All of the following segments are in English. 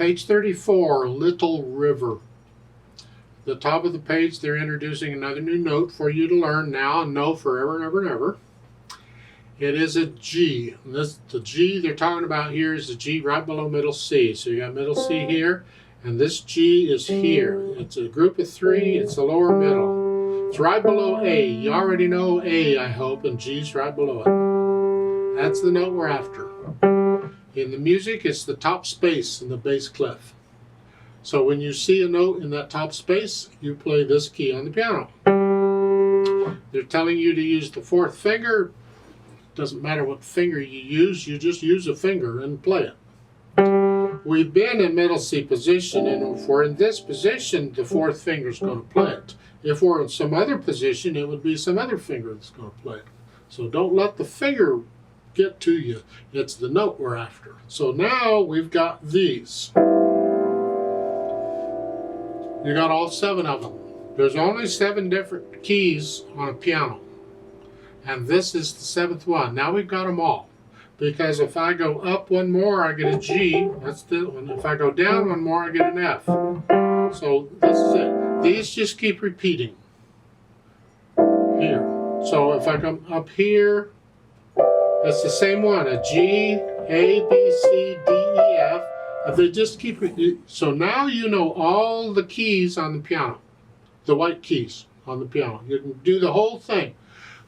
Page 34, Little River. The top of the page, they're introducing another new note for you to learn now and know forever and ever and ever. It is a G. And the G they're talking about here is the G right below middle C. So you got middle C here, and this G is here. It's a group of three. It's the lower middle. It's right below A. You already know A, I hope, and G's right below it. That's the note we're after. In the music, it's the top space in the bass clef. So when you see a note in that top space, you play this key on the piano. They're telling you to use the fourth finger. Doesn't matter what finger you just use a finger and play it. We've been in middle C position, and if we're in this position, the fourth finger is going to play it. If we're in some other position, it would be some other finger that's going to play it. So don't let the finger get to you. It's the note we're after. So now we've got these. You got all 7 of them. There's only 7 different keys on a piano. And this is the 7th one. Now we've got them all. Because if I go up one more, I get a G. That's the one. If I go down one more, I get an F. So this is it. These just keep repeating. Here. So if I come up here, it's the same one. A G, A, B, C, D, E, F. If they just keep repeating. So now you know all the keys on the piano. The white keys on the piano. You can do the whole thing.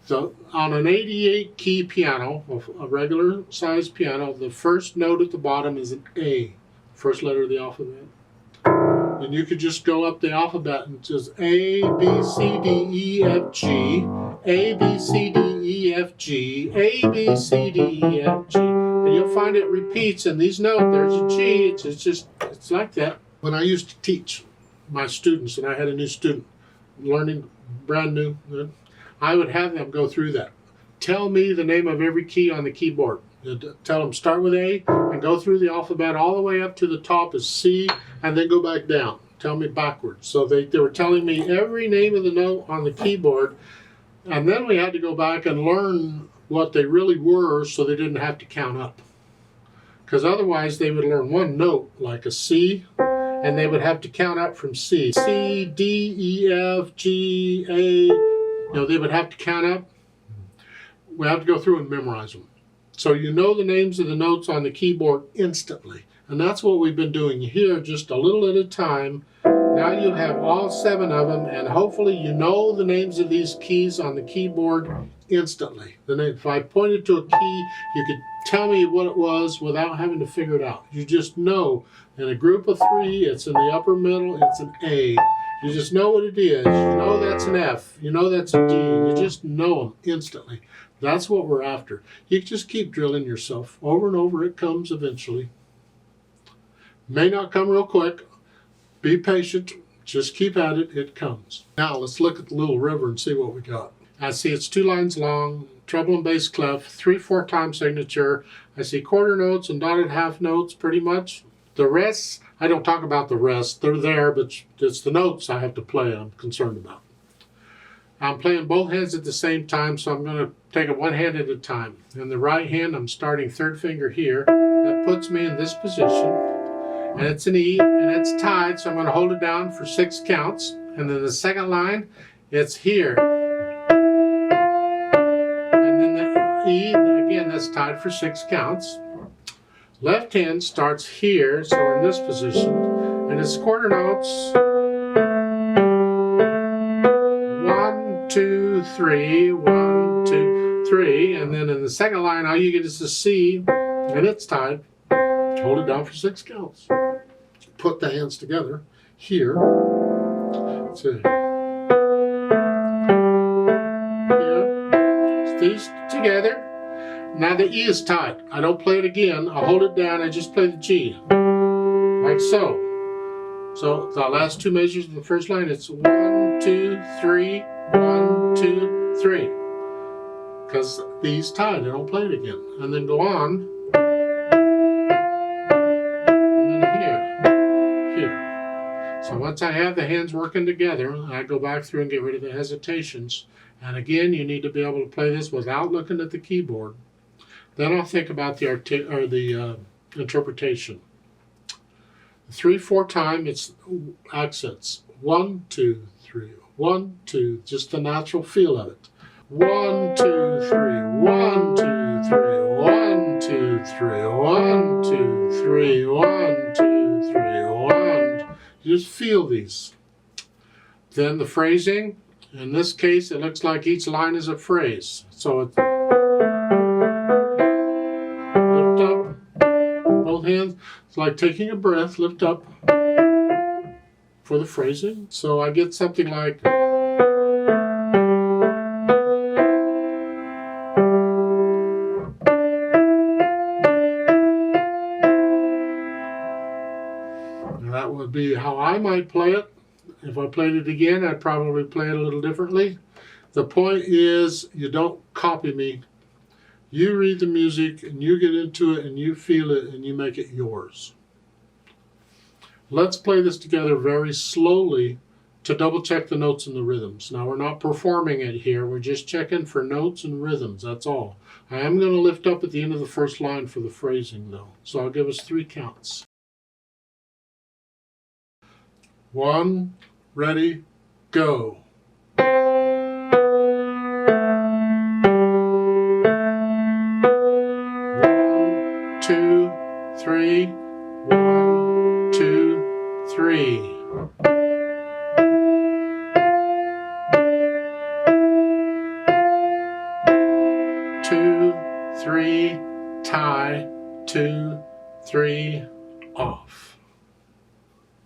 So on an 88 key piano, a regular sized piano, the first note at the bottom is an A, first letter of the alphabet. And you could just go up the alphabet and just A, B, C, D, E, F, G, A, B, C, D, E, F, G, A, B, C, D, E, F, G. And you'll find it repeats in these notes. There's a G, it's like that. When I used to teach my students, and I had a new student learning brand new, I would have them go through that. Tell me the name of every key on the keyboard. Tell them start with A and go through the alphabet all the way up to the top is C and then go back down. Tell me backwards. So they were telling me every name of the note on the keyboard, and then we had to go back and learn what they really were so they didn't have to count up. Because otherwise they would learn one note like a C, and they would have to count up from C. C, D, E, F, G, A. They would have to count up. We have to go through and memorize them. So you know the names of the notes on the keyboard instantly. And that's what we've been doing here, just a little at a time. Now you have all 7 of them, and hopefully you know the names of these keys on the keyboard instantly. If I pointed to a key, you could tell me what it was without having to figure it out. You just know. In a group of 3, it's in the upper middle, it's an A. You just know what it is. You know that's an F. You know that's a D. You just know them instantly. That's what we're after. You just keep drilling yourself over and over. It comes eventually. May not come real quick. Be patient. Just keep at it. It comes. Now let's look at the Little River and see what we got. I see it's 2 lines long, treble and bass clef, 3/4 time signature. I see quarter notes and dotted half notes pretty much. The rest, I don't talk about the rest. They're there, but it's the notes I have to play I'm concerned about. I'm playing both hands at the same time, so I'm going to take it one hand at a time. In the right hand, I'm starting 3rd finger here. That puts me in this position. And it's an E, and it's tied, so I'm going to hold it down for 6 counts. And then the 2nd line, it's here. And then the E, again, that's tied for 6 counts. Left hand starts here, so we're in this position, and it's quarter notes. 1, 2, 3, 1, 2, 3, and then in the 2nd line, all you get is the C, and it's tied. Hold it down for 6 counts. Put the hands together here. So here, these together. Now the E is tied. I don't play it again. I hold it down. I just play the G. Like so. So the last 2 measures of the first line, it's 1, 2, 3, 1, 2, 3. Because the E's tied. I don't play it again. And then go on. And then here. So once I have the hands working together, I go back through and get rid of the hesitations. And again, you need to be able to play this without looking at the keyboard. Then I'll think about the interpretation. 3/4 time, it's accents. 1, 2, 3, 1, 2, just the natural feel of it. 1, 2, 3, 1, 2, 3, 1, 2, 3, 1, 2, 3, 1, 2, 3, 1. You just feel these. Then the phrasing. In this case, it looks like each line is a phrase. So it's lift up, both hands. It's like taking a breath, lift up for the phrasing. So I get something like, that would be how I might play it. If I played it again, I'd probably play it a little differently. The point is, you don't copy me. You read the music and you get into it and you feel it and you make it yours. Let's play this together very slowly to double check the notes and the rhythms. Now, we're not performing it here. We're just checking for notes and rhythms. That's all. I am going to lift up at the end of the first line for the phrasing, though. So I'll give us 3 counts. 1, ready, go. 1, 2, 3. 1, 2, 3. 2, 3, tie, 2, 3, off.